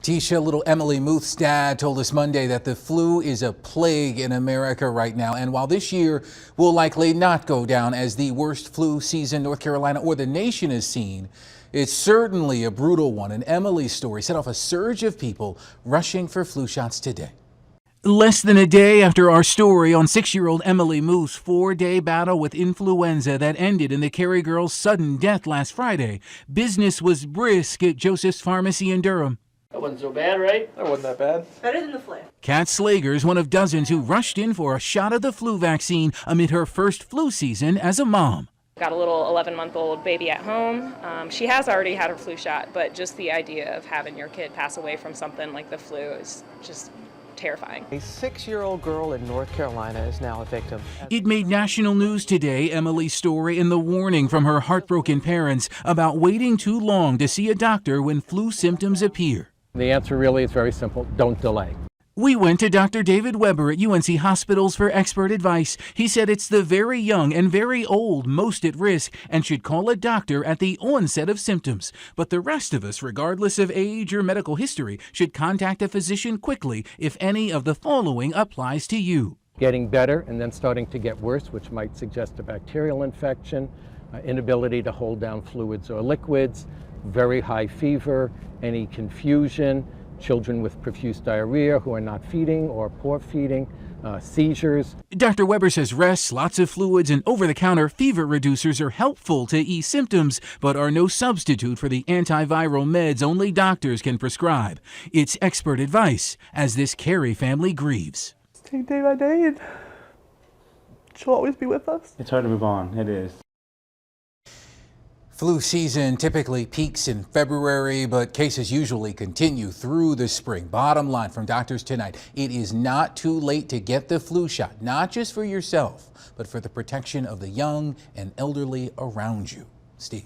Tisha, little Emily Muth's dad told us Monday that the flu is a plague in America right now. And while this year will likely not go down as the worst flu season North Carolina or the nation has seen, it's certainly a brutal one. And Emily's story set off a surge of people rushing for flu shots today. Less than a day after our story on 6-year-old Emily Muth's 4-day battle with influenza that ended in the Carey girl's sudden death last Friday, business was brisk at Joseph's Pharmacy in Durham. That wasn't so bad, right? That wasn't that bad. Better than the flu. Kat Slager's one of dozens who rushed in for a shot of the flu vaccine amid her first flu season as a mom. Got a little 11-month-old baby at home. She has already had her flu shot, but just the idea of having your kid pass away from something like the flu is just terrifying. A 6-year-old girl in North Carolina is now a victim. It made national news today, Emily's story and the warning from her heartbroken parents about waiting too long to see a doctor when flu symptoms appear. The answer really is very simple. Don't delay. We went to Dr. David Weber at UNC Hospitals for expert advice. He said it's the very young and very old most at risk and should call a doctor at the onset of symptoms. But the rest of us, regardless of age or medical history, should contact a physician quickly if any of the following applies to you. Getting better and then starting to get worse, which might suggest a bacterial infection, inability to hold down fluids or liquids, very high fever, any confusion, children with profuse diarrhea who are not feeding or poor feeding, seizures. Dr. Weber says rest, lots of fluids, and over-the-counter fever reducers are helpful to ease symptoms, but are no substitute for the antiviral meds only doctors can prescribe. It's expert advice as this Carey family grieves. Take day by day and she'll always be with us. It's hard to move on, it is. Flu season typically peaks in February, but cases usually continue through the spring. Bottom line from doctors tonight, it is not too late to get the flu shot, not just for yourself, but for the protection of the young and elderly around you. Steve.